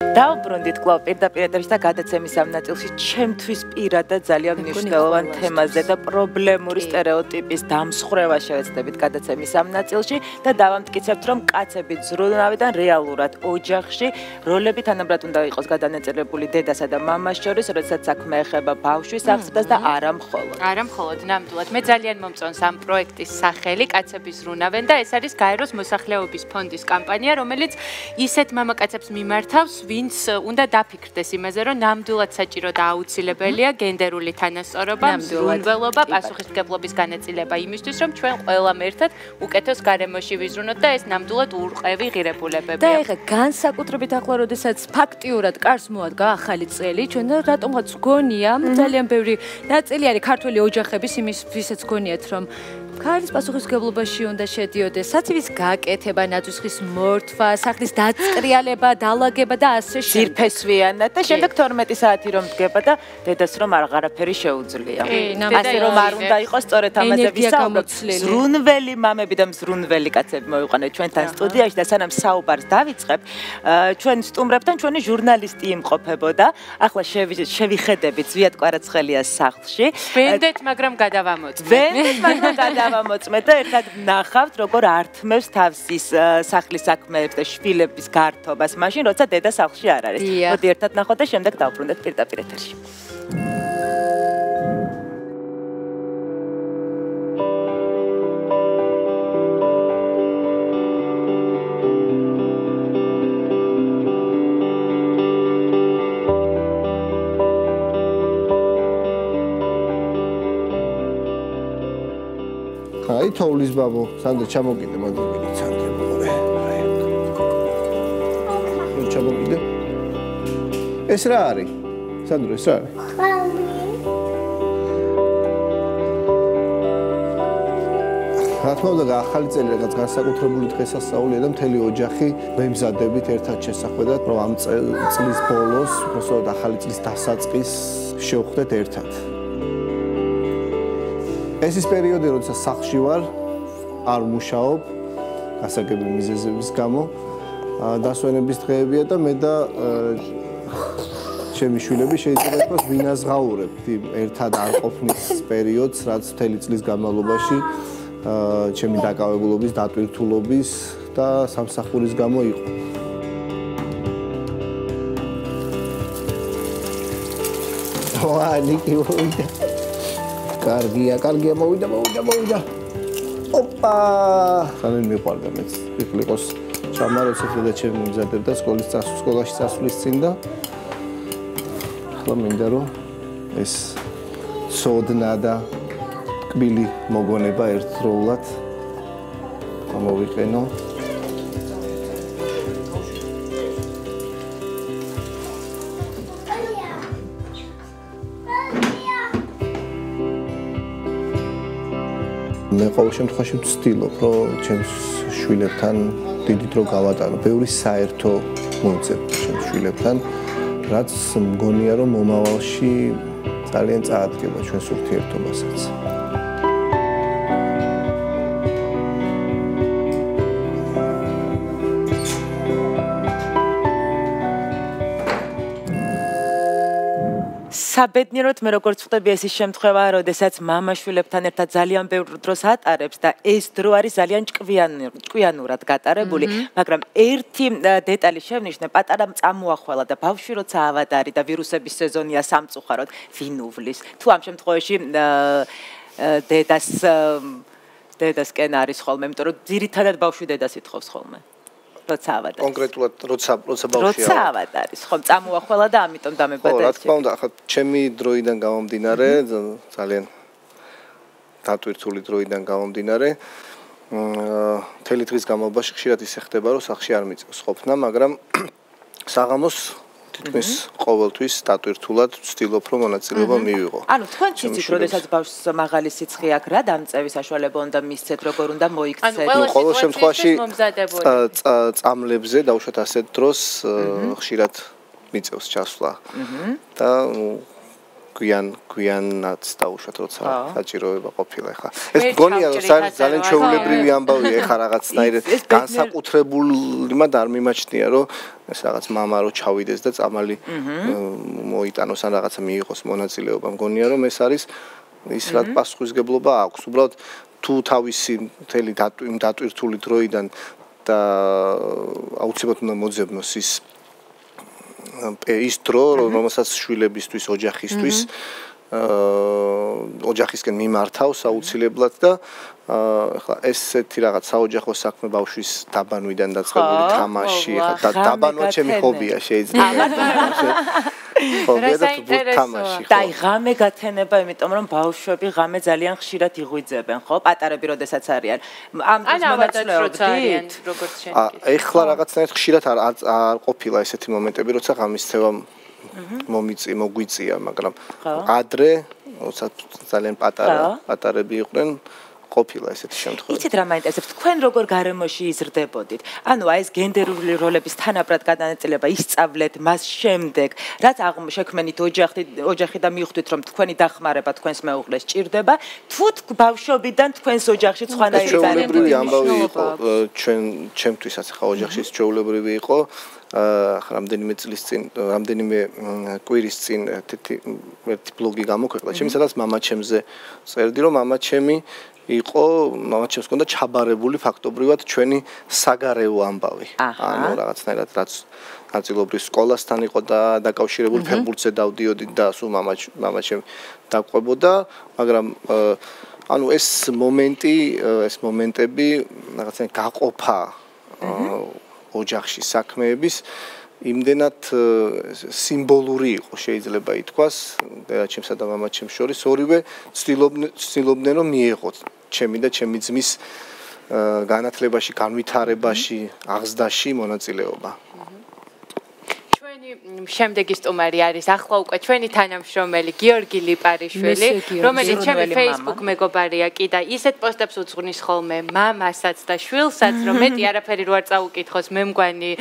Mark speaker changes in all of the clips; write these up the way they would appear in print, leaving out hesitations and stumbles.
Speaker 1: დავბრუნდით კვლავ პირდაპირ ეთერში და გადაცემის ამ ნაწილში ჩემთვის პირადად ძალიან მნიშვნელოვან თემაზე და პრობლემური სტერეოტიპის დამსხვრევა შევეცდებით გადაცემის ამ ნაწილში და დავამტკიცებთ, რომ კაცები ზრუნავიდან რეალურად ოჯახში როლები თანაბრად უნდა იყოს გადანაწილებული დედასა და მამას შორის, როდესაც საქმე ეხება ბავშვის აღზრდას და არა მხოლოდ.
Speaker 2: არა მხოლოდ, ნამდვილად. მე ძალიან მომწონს ამ პროექტის სახელი კაცები ზრუნავენ და ეს არის გაეროს მოსახლეობის ფონდის კამპანია, რომელიც ისეთ მამაკაცებს მიმართავს, ვინც უნდა დაფიქრდეს იმაზე, რომ ნამდვილად საჭირო და აუცილებელია გენდერული თანასწორობა, მზრუნველობა, პასუხისმგებლობის განაწილება იმისთვის, რომ ჩვენ ყველამ ერთად უკეთოს გარემოში ვიზრუნოთ და ეს ნამდვილად ურყევი ღირებულებებია.
Speaker 3: და ეხლა განსაკუთრებით ახლა, როდესაც ფაქტიურად კარს მოადგა ახალი წელი, ჩვენ რატომღაც გონია, ძალიან ბევრი ნაწილი არის ქართველი ოჯახების იმის, ვისაც გონიათ, რომ ქალის პასუხისმგებლობაში უნდა შედიოდეს, საცივის გაკეთება, ნაძვისხის მორთვა, სახლის დაწყრიალება, დალაგება და ასე შემდეგ.
Speaker 1: ძირფესვიანად და შემდეგ 12 საათი რომ დგება და დედას რომ აღარაფერი შეუძლია. ასე რომ არ უნდა იყოს სწორედ ამაზე ვისაუბროთ. ზრუნველი მამები და მზრუნველი კაცები მოვიყვანეთ ჩვენთან სტუდიაში და სანამ საუბარს დავიწყებ, ჩვენ სტუმრებთან ჩვენი ჟურნალისტი იმყოფებოდა. ახლა შევიხედებით ზვიად კვარაცხელიას სახლში.
Speaker 2: ვენდეთ, მაგრამ გადავამოწმეთ.
Speaker 1: ვენდეთ, მაგრამ დავამოწმეთ და ერთად ნახავთ, როგორ ართმევს თავს ის სახლის საქმეებს და შვილების გართობას, მაშინ როცა დედა სახლში არ არის. მოდი ერთად ნახოთ და შემდეგ დავბრუნდეთ პირდაპირ ეთერში.
Speaker 4: აი თოვლის ბაბო, სანდრა ჩამოგიდე, მოგიდე, სანდრა მოყურე. ჩამოგიდე. ეს რა არის? სანდრა, ეს რა არის? რა თქმა უნდა, ახალი წელი რაღაც განსაკუთრებული დღესასწაულია და მთელი ოჯახი ვემზადებით ერთად შესახვედრად, რომ ამ წლის ბოლოს, უბრალოდ ახალი წლის დასაწყის შევხვდეთ ერთად. ეს ის პერიოდი, როდესაც სახლში ვარ, არ ვმუშაობ, გასაგები მიზეზების გამო, დასვენების დღეებია და მე და ჩემი შვილები შეიძლება ითქვას ვინაზღაურებთ ერთად არ ყოფნის პერიოდს, რაც მთელი წლის განმავლობაში ჩემი დაკავებულობის, დატვირთულობის და სამსახურის გამო იყო. ნიკი მოვიდა. კარგია, მოვიდა. ოპა! ხანინ მიყვარდა მეც. იყლიყოს ჩამაროცეთ და ჩემი მზადებდა სკოლაში წასვლის წინ და ახლა მინდა რომ ეს სოდნა და კბილი მოგონება ერთდროულად გამოვიყენო. მე ყოველ შემთხვევაში ვცდილობ, რომ ჩემს შვილებთან დიდი დრო გავატარო. ბევრი საერთო მოვწევ ჩემს შვილებთან, რაც მგონია, რომ მომავალში ძალიან წაადგება ჩვენს ურთიერთობასაც.
Speaker 1: საბედნიეროდ მე როგორც ვხვდები ეს ის შემთხვევა, როდესაც მამა შვილებთან ერთად ძალიან ბევრ დროს ატარებს და ეს დრო არის ძალიან ჭკვიანურად გატარებული, მაგრამ ერთი დეტალი შევნიშნე, პატარა წამოახვალა და ბავშვი როცა ავადარი და ვირუსების სეზონია სამწუხაროდ, ვინ უვლის? თუ ამ შემთხვევაში დედასკენ არის ხოლმე, იმიტომ რომ ძირითადად ბავშვი დედას ითხოვს ხოლმე. როცა ავადარი.
Speaker 4: კონკრეტულად როცა ბავშვია.
Speaker 1: როცა ავადარი, ხომ წამოახვალა და ამიტომ დამებადა.
Speaker 4: ხო, რა თქმა უნდა, ახლა ჩემი დროიდან გამომდინარე, ძალიან დატვირთული დროიდან გამომდინარე, მთელი დღის განმავლობაში ხშირად ისე ხდება, რომ სახლში არ მიწევს ყოფნა, მაგრამ საღამოს თითქმის ყოველთვის დატვირთულად ვცდილობ, რომ მონაწილეობა მივიღო.
Speaker 1: ანუ თქვენ ციცით, როდესაც ბავშვს მაღალი სიცხე აქვს, რა დამწევის საშუალება უნდა მისცეთ, როგორ უნდა მოიქცეთ?
Speaker 4: ყოველ შემთხვევაში წამლებზე დაუშვათ ასეთ დროს ხშირად მიწევს ჩასვლა. და გვიანაც დაუშვათ როცა საჭიროება ყოფილა ხა ეს მგონია რომ ძალიან ჩვეულებრივი ამბავია ეხა რაღაცნაირად განსაკუთრებულიმად არ მიმაჩნია რომ ეს რაღაც მამა რო ჩავიდეს და წამალი მოიტანოს ან რაღაცა მიიღოს მონაწილეობა მგონია რომ ეს არის ის რაც პასუხისგებლობა აქვს უბრალოდ თუ თავისი მთელი დატვირთული დროიდან და აუცილებლად უნდა მოძებნოს ის დრო რომელსაც შვილებისთვის ოჯახისთვის ოჯახისკენ მიმართავს აუცილებლად და ახლა ესეთი რაღაც საოჯახო საქმე ბავშვის დაბანვიდან დაწყებული თამაში ახლა დაბანვა ჩემი ჰობია შეიძლება
Speaker 1: და ღამე გათენება იმიტომ რომ ბავშვები ღამე ძალიან ხშირად იღვიძებენ ხო პატარები როდესაც არიან ამ
Speaker 2: მონაწილეობდით როგორც შენ
Speaker 4: ეხლა რაღაცნაირად ხშირად არ ყოფილა ესეთი მომენტები როცა ღამისცევა მოგვიწია მაგრამ ადრე როცა ძალიან პატარები იყვნენ ყოფილა ესეთი შემთხვევა.
Speaker 1: იცით რა მაინტერესებს თქვენ როგორ გარემოში იზრდებოდით? ანუ აი ეს გენდერული როლების თანაბრად გადანაწილება ისწავლეთ მას შემდეგ, რაც შექმენით ოჯახი და მიხვდით რომ თქვენი დახმარება თქვენს მეუღლეს ჭირდება, თუ ბავშვობიდან თქვენს ოჯახში სხვანაირი
Speaker 4: ჩვეულებრივი ამბავი იყო ჩემთვისაც ხა ოჯახში ჩვეულებრივი იყო რამდენიმე წლის წინ, რამდენიმე კვირის წინ ერთი ბლოგი გამოქვეყნდა. ჩემი სადაც მამაჩემზე წერდი რომ მამაჩემი იყო მამაჩემს ჰქონდა ჩაბარებული ფაქტობრივად ჩვენი საგარეო ამბავი. ანუ რაღაცნაირად რაც ნაწილობრივ სკოლასთან იყო და დაკავშირებული ფეხბურთზე დავდიოდი და სულ მამაჩემ დაყვებოდა, მაგრამ ანუ ეს მომენტები რაღაცნაირად გაყოფა ოჯახში საქმეების იმდენად სიმბოლური იყო შეიძლება ითქვას დედაჩემსა და მამაჩემს შორის ორივე ცდილობდნენ რომ მიეღოთ ჩემი და ჩემი ძმის განათლებაში, განვითარებაში, აღზრდაში მონაწილეობა.
Speaker 2: შემდეგი სტუმარი არის ახლა უკვე ჩვენი თანამშრომელი გიორგი ლიპარიშვილი, რომელიც ჩემი Facebook მეგობარია კი და ისეთ პოსტებს უძღვნის ხოლმე მამასაც და შვილსაც, რომ მეტი არაფერი რო არ წაუკითხოს, მე მგონი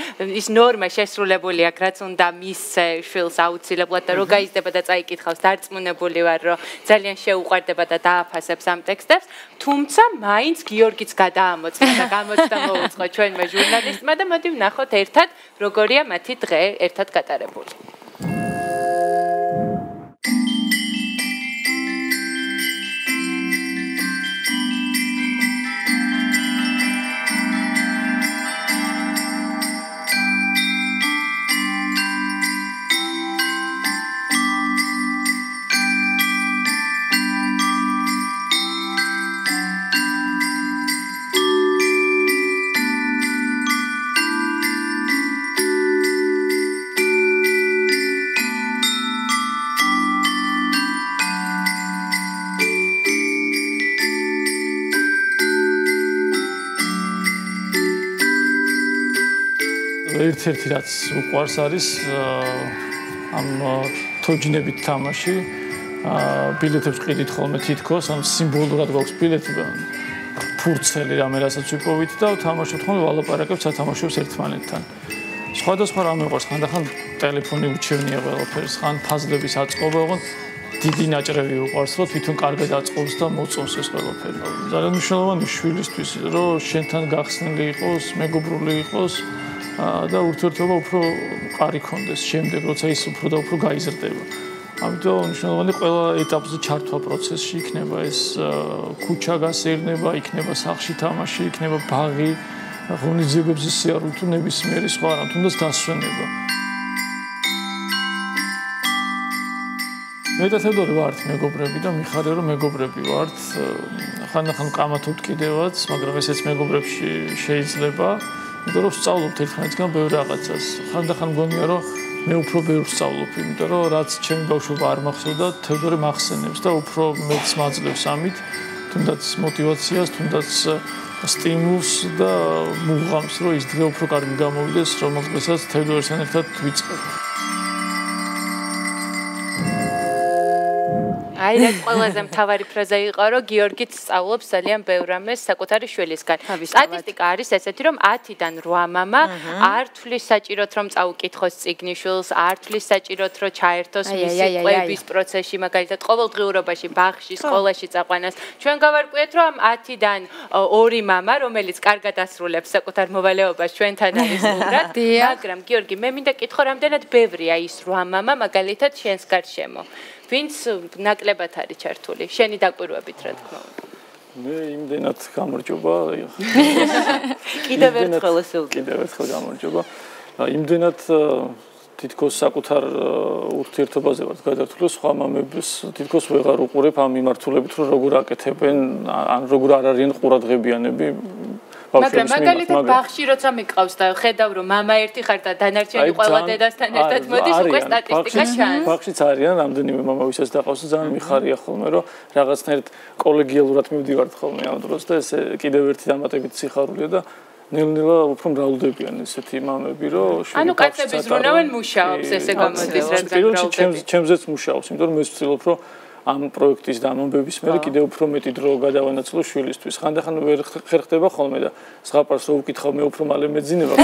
Speaker 2: ის ნორმა შესრულებული აქვს, რაც უნდა მის შვილს აუცილებლად და რო გაიზრდება და წაიკითხავს, დარწმუნებული ვარ, რომ ძალიან შეუყვარდება და დააფასებს ამ ტექსტებს, თუმცა მაინც გიორგიც გადაამოწმა და გამოცდა მოუწყო ჩვენმა ჟურნალისტმა და მოდი ვნახოთ ერთად, როგორია მათი დღე ერთად გატარებული.
Speaker 5: ერთ-ერთი რაც უყვარს არის ამ თოჯინებით თამაში. ბილეთებს ყიდით ხოლმე თითქოს, ამ სიმბოლურად გვაქვს ბილეთი ფურცელი რამე რასაც ვიპოვით და თამაშობთ ხოლმე ვალაპარაკებთ სათამაშოებს ერთმანეთთან. სხვადასხვა რამე უყვარს, ხანდახან ტელეფონი უჩვენია ყველაფერს, ხან ფაზლების აწყობა, ოღონდ დიდი ნაჭრევი უყვარს, რომ თვითონ კარგად აწყობს და მოწონს ეს ყველაფერი. ძალიან მნიშვნელოვანი შვილისთვის, რომ შენთან გახსნილი იყოს, მეგობრული იყოს. და ურთიერთობა უფრო მყარი ქონდეს შემდეგ, როცა ის უფრო და უფრო გაიზრდება. ამიტომ მნიშვნელოვანი ყველა ეტაპზე ჩართვა პროცესში იქნება ეს ქუჩა გასეირნება, იქნება სახლში თამაში, იქნება ბაღი, ღონისძიებებზე სიარული თუ ნებისმიერი სხვა რამ, თუნდაც დასვენება. მე და თედორი ვართ მეგობრები და მიხარია რომ მეგობრები ვართ. ხანდახან ყამათობთ კიდევაც, მაგრამ ესეც მეგობრებში შეიძლება. იმიტომ რომ ვსწავლობთ ერთმანეთსგან ბევრ რაღაცას. ხანდახან მგონია რომ მე უფრო ბევრს ვსწავლობ, იმიტომ რომ რაც ჩემი ბავშვობა არ მახსოვდა, თევდორე მახსენებს და უფრო მეც მაძლევს ამით, თუნდაც мотивაციას, თუნდაც სტიმულს და მუღამს, რომ ის დღე უფრო კარგი გამოვიდეს, რომელსაც თევდორესთან ერთად ვიწყებ.
Speaker 2: აი რა ყველაზე მთავარი ფრაზა იყო, რომ გიორგიც სწავლობს ძალიან ბევრ რამეს საკუთარი შვილისგან. სტატისტიკა არის ესეთი, რომ 10-დან 8 მამა არ თვლის საჭიროთ, რომ წაუკითხოს წიგნიშვილს, არ თვლის საჭიროთ, რომ ჩაერთოს მისი ყვების პროცესში, მაგალითად, ყოველდღიურობაში, ბაღში, სკოლაში წაყვანას. ჩვენ გავარკვიეთ, რომ ამ 10-დან 2 მამა, რომელიც კარგად ასრულებს საკუთარ მოვალეობას, ჩვენთან არის უბრალოდ, მაგრამ გიორგი, მე მინდა კითხო, რამდენად ბევრია ის 8 მამა, მაგალითად, შენს გარშემო. ვინც ნაკლებად არის ჩართული, შენი დაკვირვებით, რა თქმა უნდა.
Speaker 5: მე იმდენად გამარჯობა.
Speaker 1: კიდევ ერთხელ ესე ვთქვი.
Speaker 5: კიდევ ერთხელ გამარჯობა. იმდენად თითქოს საკუთარ ურთიერთობაზე ვარ გადართული, სხვა მამებს თითქოს ვეღარ უყურებ ამ მიმართულებით, რომ როგორ აკეთებენ, ან როგორ არ არიან ყურადღებიანები.
Speaker 2: მაგრამ მაგალითად ბაღში როცა მიყავს და ხედავ რომ მამა ერთი ხარ და დანარჩენი ყველა დედასთან ერთად მოდის უკვე სტატისტიკა ჩანს.
Speaker 5: ბაღშიც არიან რამდენიმე მამა ვისაც დაყავს და ძალიან მიხარია ხოლმე რომ რაღაცნაირად კოლეგიალურად მივდივართ ხოლმე ამ დროს და ეს კიდევ ერთი დამატებით სიხარულია და ნელ-ნელა უფრო მრავლდებიან ესეთი მამები რომ
Speaker 2: ანუ კაცები ზრუნავენ მუშაობს ესე გამოდის რადგან მრავლდება.
Speaker 5: ჩემზეც მუშაობს, იმიტომ რომ მე ვცდილობ რომ ამ პროექტის დამამბების მერე კიდევ უფრო მეტი დრო გადავანაცვლო შვილისთვის. ხანდახან ვერ ხერხდება ხოლმე და ზღაპარს რო ვკითხავ მე უფრო მალე მეძინება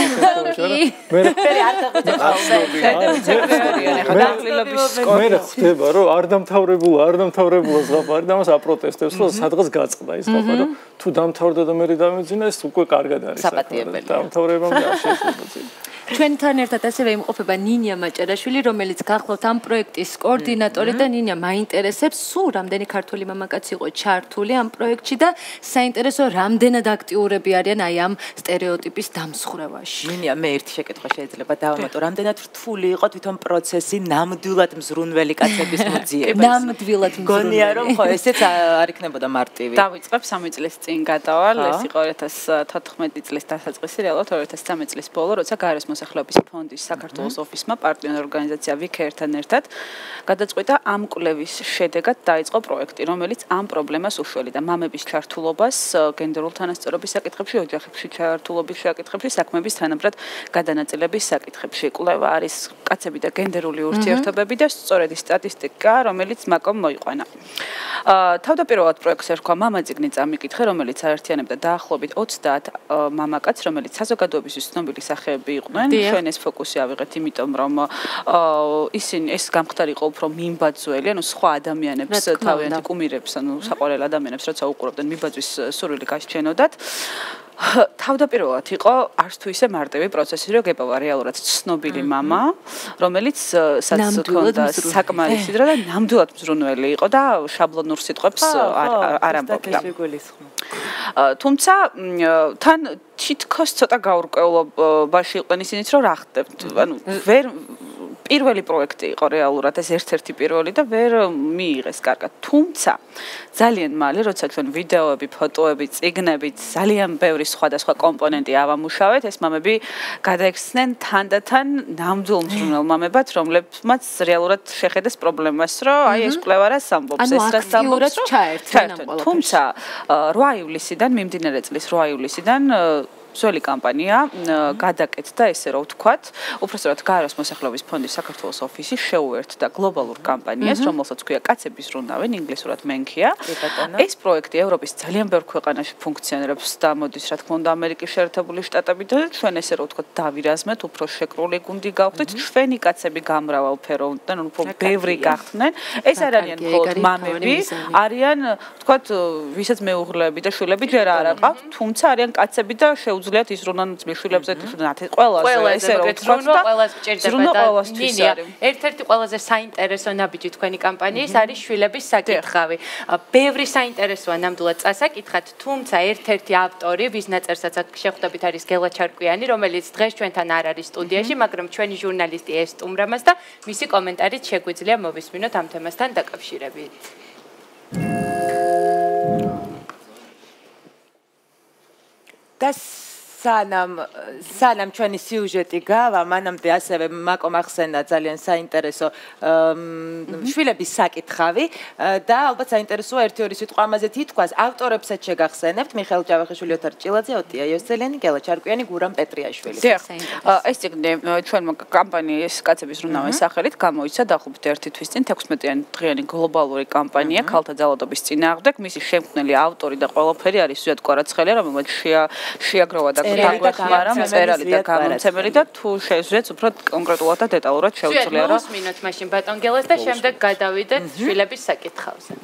Speaker 5: მე ხდება რომ არ დამთავრებულა ზღაპარი და მას აპროტესტებს რომ სადღაც გაწყდა ის ზღაპარი რომ თუ დამთავრდა და მე დამეძინა ეს უკვე კარგად არის
Speaker 1: საპატიებელი
Speaker 5: დამთავრებამდე არ შეიძლება.
Speaker 3: ჩვენთან ერთად ასევე იმყოფება ნინია მაჭარაშვილი, რომელიც გახლავთ ამ პროექტის კოორდინატორი და ნინია მაინტერესებს სულ რამდენი ქართული მამაკაცი იყო ჩართული ამ პროექტში და საინტერესო რამდენად აქტიურები არიან აი ამ სტერეოტიპის დამსხვრევაში.
Speaker 1: ნინია, მე ერთი შეკითხვა შეიძლება დავამატო, რამდენად რთული იყო თვითონ პროცესი ნამდვილად მზრუნველი კაცების მოძიებას.
Speaker 3: ნამდვილად
Speaker 1: გონია რომ ხო ესეც არ იქნებოდა მარტივი.
Speaker 6: დავიწყებ 3 წლის წინ გადავალ, ეს იყო 2014 წლის დასაწყისი, რეალურად 2013 წლის ბოლო, როცა გარეს მოსახლეობის ფონდის საქართველოს ოფისმა პარტნიორ ორგანიზაცია ვიქერთან ერთად გადაწყვიტა ამ კვლევის შედეგად დაიწყო პროექტი, რომელიც ამ პრობლემას უშველიდა მამების ჩართულობას გენდერულ თანასწორობის საკითხებში, ოჯახებში ჩართულობის საკითხებში, საქმების თანაბრად გადანაწილების საკითხებში. კვლევა არის კაცები და გენდერული ურთიერთობები და სწორედ ის სტატისტიკა, რომელიც მაკომ მოიყვანა. თავდაპირველად პროექტს ერქვა მამაძიგნი წამიკითხე, რომელიც აერთიანებდა დაახლოებით 30 მამაკაცს, რომელიც საზოგადოებისთვის ცნობილი სახეები იყვნენ. ჩვენ ეს ფოკუსი ავიღეთ, იმიტომ რომ ისინი ეს გამხდარიყო უფრო მიმბაძველი, ანუ სხვა ადამიანებს თავიანთი კუმირებს, ანუ საყვარელ ადამიანებს, როცა უყურებდნენ მიმბაძვის სურვილი გასჩენოდათ. თავდაპირველად იყო არც თუ ისე მარტივი პროცესი, რომ გეპოვა რეალურად ცნობილი მამა, რომელიც სადაც ჰქონდა საკმარისი დრო და ნამდვილად მზრუნველი იყო და შაბლონურ სიტყვებს არ ამბობდა. თუმცა თან თითქოს ცოტა გაურკვევლობაში იყვნენ ისინიც, რომ რა ხდებთ. ანუ ვერ პირველი პროექტი იყო რეალურად ეს ერთ-ერთი პირველი და ვერ მიიღეს კარგად. თუმცა ძალიან მალე, როცა ჩვენ ვიდეოები, ფოტოები, წიგნები, ძალიან ბევრი სხვადასხვა კომპონენტი ავამუშავეთ, ეს მამები გადაექცნენ თანდათან ნამდვილ მზრუნველ მამებად, რომლებმაც რეალურად შეხედეს პრობლემას, რომ აი ეს კვლევა რას ამბობს, ეს რას ამბობს, თუმცა 8 ივლისიდან, მიმდინარე წლის 8 ივლისიდან ძველი კამპანია გადაკეთდა ესე რომ ვთქვათ, უბრალოდ გარეს მოსახლეობის ფონდის საქართველოს ოფისი შეუერთდა გლობალურ კამპანიას, რომელსაც ქვია კაცები ზრუნავენ, ინგლისურად მენქია. ეს პროექტი ევროპის ძალიან ბევრ ქვეყანაში ფუნქციონირებს და მოდის, რა თქმა უნდა, ამერიკის შეერთებული შტატებიდან. ჩვენ ესე რომ ვთქვათ, დავირაზმეთ, უფრო შეკრული გუნდი გავხდით, ჩვენი კაცები გამრავალფეროვნდნენ, უფრო ბევრი გახდნენ. ეს არ არიან მხოლოდ მამები, არიან, ვთქვათ, ვისაც მეუღლეები და შვილები ჯერ არ აყავთ, თუმცა არიან კაცები და უძლიათ იზრუნონ ძმისშვილებზე, ყველაზე ესე რომ ვთქვათ და
Speaker 2: ყველაზე ჭირდება და ნინია, ერთ-ერთი ყველაზე საინტერესო ნაბიჯი თქვენი კამპანიის არის შვილების საკითხავი. ბევრი საინტერესოა ნამდვილად წასაკითხად, თუმცა ერთ-ერთი ავტორი, ვის ნაწერსაც აქ შეხვდებით არის გელა ჩარკვიანი, რომელიც დღეს ჩვენთან არ არის სტუდიაში, მაგრამ ჩვენი ჟურნალისტი ესტუმრა მას და მისი კომენტარით შეგვიძლია მოვისმინოთ ამ თემასთან დაკავშირებით.
Speaker 1: და სანამ ჩვენი სიუჟეტი გავა, მანამდე ასევე მაკომ ახსენა ძალიან საინტერესო შვილების საკითხავი და ალბათ საინტერესოა ერთი-ორი სიტყვა ამაზე თითქოს ავტორებსაც შეგახსენებთ მიხეილ ჯავახიშვილი, ოთარ ჭილაძე, ოტია იოსელიანი, გელა ჩარკვიანი, გურამ პეტრიაშვილი.
Speaker 6: ეს ციგნი ჩვენმა კამპანიის კაცების რუნავენ სახელით გამოიცა დაახლოებით 1 თვის წინ 16 დღიანი გლობალური კამპანია ქალთა ძალადობის წინააღმდეგ. მისი შემქმნელი ავტორი და ყველაფერი არის ზვიად კვარაცხელია, რომელიც შეაგროვა და გაგვეხმარა მწერალი და გამომცემელი და თუ შეეძვეთ უფრო კონკრეტულად და დეტალურად შეუძლია რა.
Speaker 2: მოვსმინოთ მაშინ ბატონ გელას და შემდეგ გადავიდეთ შვილების საკითხავზე.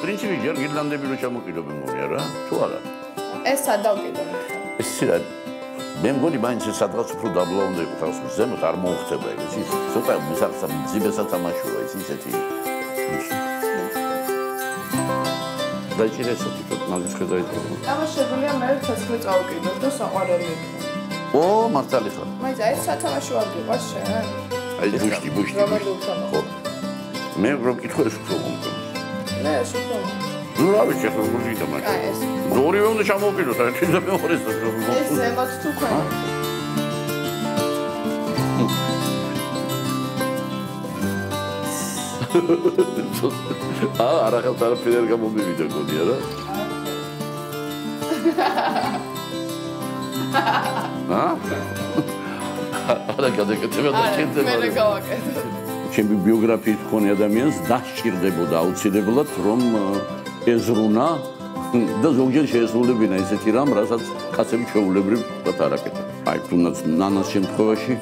Speaker 7: პრინციპი ჯერ გირლანდები რო ჩამოკიდო მე მგონია რა, თუ არა?
Speaker 8: ეს სადავკიდო.
Speaker 7: ეს რა მე მგონი მაინც სადღაც უფრო დაბლა უნდა იყოს თავს ზემოთ არ მოუხდება ეს ის ცოტა მისახსა ძიბესაც ამაშუა ეს ისეთი დაიჭირეს თვითონ მაგის ხედავით
Speaker 8: ამაშებულია მე ცეცხლი წავკიდო და საყვარელი იქნება
Speaker 7: ო მართალი ხარ
Speaker 8: მაინც ეს სათამაშო არ გიყვარს შენ
Speaker 7: აი ბუშტი ხო მე რო კითხო ეს უფრო მომწონს
Speaker 8: მე ეს უფრო
Speaker 7: ну რა ვიცი ხო გულიდა მაგ ორივე უნდა ჩამოვყიდოთ რა თქმა უნდა მეორეს
Speaker 8: ეს ზემოთ თუ ქვენ
Speaker 7: არა ხელთ არაფერი არ გამომივიდა გონია რა არა გადაკეთება და კიდევ
Speaker 8: მე გავაკეთე
Speaker 7: ჩემი ბიოგრაფიის მქონე ადამიანს დასჭირდებოდა აუცილებლად რომ ეზრუნა და ზოგჯერ შეესრულებინა ესეთი რამ, რასაც კაცები ჩვეულებრივ არ აკეთებენ. აი, თუნდაც ნანას შემთხვევაში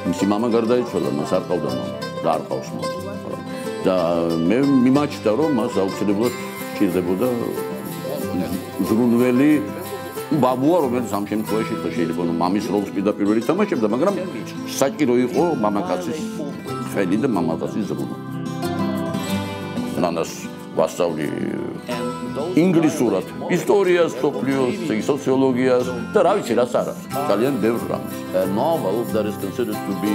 Speaker 7: მისი მამა გარდაიცვალა, მას არ ყავდა მამა და არ ყავს მამა. და მე მიმაჩნდა რომ მას აუცილებლად სჭირდებოდა ზრუნველი ბაბუა, რომელიც ამ შემთხვევაში შეიძლება რომ მამის როლს პირდაპირ ითამაშებდა, მაგრამ საჭირო იყო მამაკაცის ხელი და მამაკაცის ზრუნა. ნანას ვასწავლი ინგლისურად, ისტორიას, სოფლიოს, სოციოლოგიას და რა ვიცი, რაც არა. ძალიან ბევრ რამს. A novel that is considered to be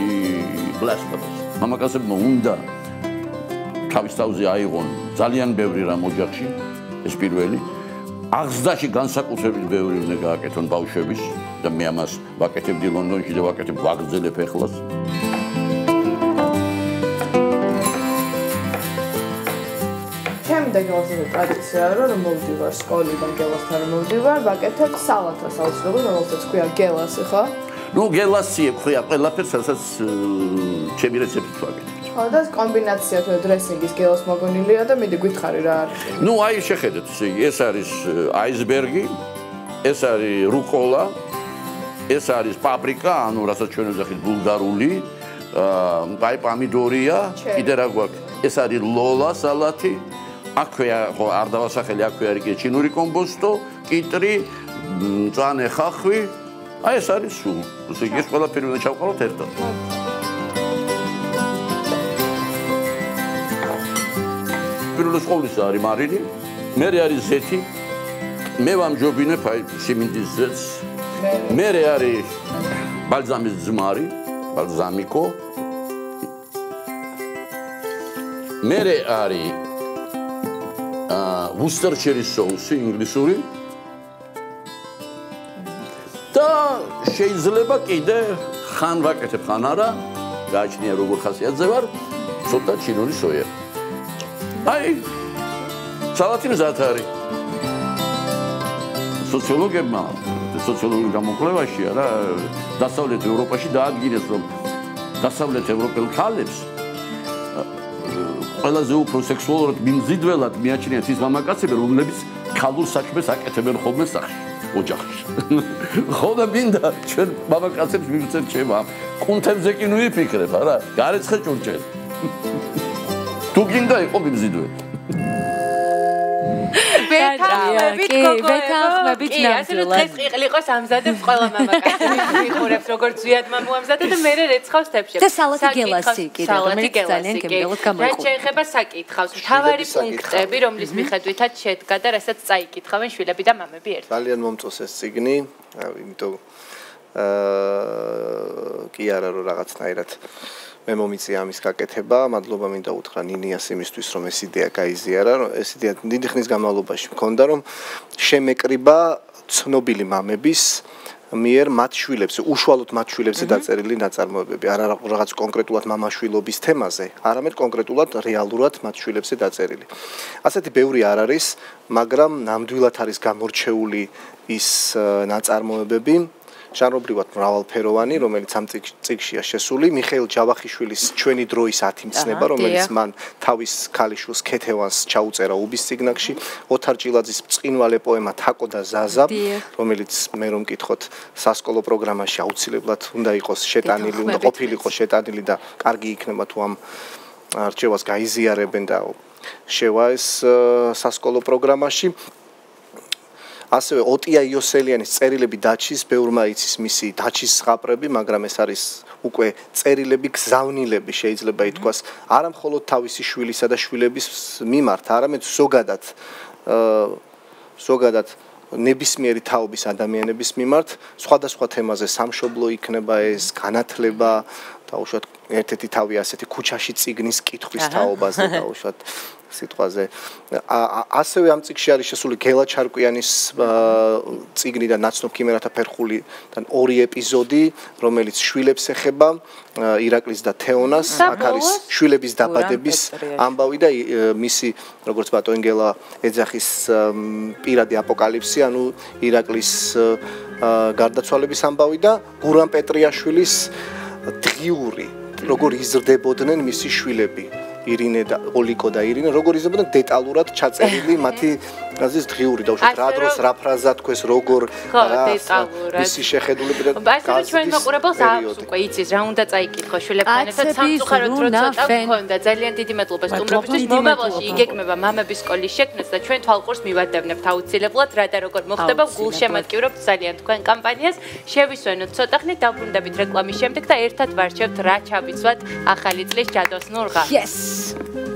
Speaker 7: blasphemous. მამაკაცებმა უნდა თავის თავზე აიღონ ძალიან ბევრი რამ ოჯახში, ეს პირველი. აღზრდაში განსაკუთრებით ბევრი უნდა გააკეთონ ბავშვების და მე ამას ვაკეთებდი ლონდონში და ვაგრძელებ ეხლაც.
Speaker 8: და გელასთან ტრადიცია რომ მოვდივარ სკოლიდან გელასთან რომ მოვდივარ, ვაკეთებ სალათას აუცილებლად, რომელსაც ქვია გელასი, ხო?
Speaker 7: ნუ გელასი ქვია ყველაფერს, რასაც ჩემი რეცეპტით ვაკეთებ.
Speaker 8: ხო, და კომბინაცია თუ დრესინგის გელას მოგონილია და მიდი გითხარი რა არის.
Speaker 7: ნუ აი შეხედეთ, ეს არის აისბერგი, ეს არის რუკოლა, ეს არის პაპრიკა, ანუ რასაც ჩვენ ვეძახით ბულგარული, აი პამიდორია, კიდე რა გვაქვს? ეს არის ლოლა სალათი. აქვეა ხო არ დავასახელი აქვე არის კი ჩინური კომბოსტო, კიტრი, მწვანე ხახვი. აი ეს არის სულ. ესე იგი ეს ყველაფერი უნდა ჩავყავოთ ერთად. პირველი სკოლისა არის მარილი, მერე არის ზეთი. მე ვამჯობინებ აი სიმინდის ზეთს. მერე არის ბალზამის ძმარი, ბალზამიკო. მერე არის ვუსტერჩერის соуსი ინგლისური და შეიძლება კიდე ხან ვაკეთებ ხან არა გააჩნია როგორ ხასიათზე ვარ ცოტა ჩინური სოია აი სალათი მზად არის სოციოლოგიურ გამოკვლევაშია რა დასავლეთ ევროპაში დაადგინეს რომ დასავლეთ ევროპელ ქალებს ყველაზე უფრო სექსუალურად მიმზიდველად მიაჩნიათ ის მამაკაცები, რომლებიც ქალურ საქმეს აკეთებენ ხოლმე სახში, ოჯახში. ხო და მინდა ჩვენ მამაკაცებს მივცეთ ჩემ ამ კუნთებზე კი ნუ ვიფიქრებ, არა? გარეცხე ჭურჭელი. თუ გინდა იყო მიმზიდველი.
Speaker 3: ვეთანხმებით ნამდვილად.
Speaker 2: დღეს ყიყლიყოს ამზადებს ყველა მამაკაცი მიხურებს როგორც ზვიად მამუამზადე და მე რეცხავს თებში.
Speaker 3: და სალათი გელასი კიდე რომელიც ძალიან გემრიელად გამოიყურება.
Speaker 2: რაც შეეხება საკითხავს, მთავარი პუნქტები, რომლის მიხედვითაც შედგა და რასაც წაიკითხავენ შვილები და მამები ერთად.
Speaker 4: ძალიან მომწონს ეს წიგნი, იმიტომ კი არა რომ რაღაცნაირად მე მომიწია ამის გაკეთება, მადლობა მინდა უთხრა ნინიას იმისთვის რომ ეს იდეა გაიზიარა, რომ ეს იდეა დიდი ხნის განმავლობაში მქონდა რომ შემეკრიბა ცნობილი მამების მიერ მათ შვილებზე, უშუალოდ მათ შვილებზე დაწერილი ნაწარმოებები, არა რაღაც კონკრეტულად მამაშვილობის თემაზე, არამედ კონკრეტულად რეალურად მათ შვილებზე დაწერილი. ასეთი ბევრი არ არის, მაგრამ ნამდვილად არის გამორჩეული ის ნაწარმოებები, ჟანრობრივად მრავალფეროვანი, რომელიც ამ წიგნშია შესული, მიხეილ ჯავახიშვილის ჩვენი დროის ათიმცნება, რომელიც მან თავის ქალიშვილს ქეთევანს ჩაუწერა უბის წიგნაკში, ოთარ ჭილაძის ბრწყინვალე პოემა თაკო და ზაზა, რომელიც მე რომ მკითხოთ სასკოლო პროგრამაში აუცილებლად უნდა იყოს შეტანილი, უნდა ყოფილიყო შეტანილი და კარგი იქნება თუ ამ არჩევას გაიზიარებენ და შევა ეს სასკოლო პროგრამაში. ასევე ოტია იოსელიანის წერილები დაჩის, ბევრმა იცის მისი დაჩის ზღაპრები, მაგრამ ეს არის უკვე წერილები გზავნილები, შეიძლება ითქვას, არა მხოლოდ თავისი შვილისა და შვილების მიმართ, არამედ ზოგადად ნებისმიერი თაობის ადამიანების მიმართ, სხვადასხვა თემაზე სამშობლო იქნება ეს, განათლება, დაუშვათ ერთ-ერთი თავი ასეთი ქუჩაში წიგნის კითხვის თაობაზე, დაუშვათ სიტყვაზე. ასევე ამ წიგნში არის შესული გელა ჩარკვიანის წიგნიდან ნაცნობ ქიმერათა ფერხულიდან 2 ეპიზოდი, რომელიც შვილებს ეხება, ირაკლის და თეონას, აქ არის შვილების დაბადების ამბავი და მისი, როგორც ბატონი გელა ეძახის პირადი აპოკალიფსი, ანუ ირაკლის გარდაცვალების ამბავი და გურამ პეტრიაშვილის დღიური, როგორ იზრდებოდნენ მისი შვილები. ირინე და ოლიკო და ირინე როგორ იზრდებოდნენ დეტალურად ჩაწერილი მათი გაზის დღიური და უშუალოდ რა დროს რა ფრაზა თქვეს როგორ მისი შეხედულები და
Speaker 2: ასე ჩვენ მაყურებელს აქვს უკვე იცის რა უნდა წაიკითხო შვილებთან ერთად სამწუხაროდ რო ცოტა გქონდა ძალიან დიდი მადლობა სტუმრებისთვის მომავალში იგეგმება მამების სკოლის შექმნას და ჩვენ თვალყურს მივადევნებთ აუცილებლად რა და როგორ მოხდება გულშემატკივრობთ ძალიან თქვენ კამპანიას შევისვენოთ ცოტა ხნით დავბრუნდებით რეკლამის შემდეგ და ერთად ვარჩევთ რა ჩავიცვათ ახალი წლის ჯადოსნურ ღამეს
Speaker 3: Yes.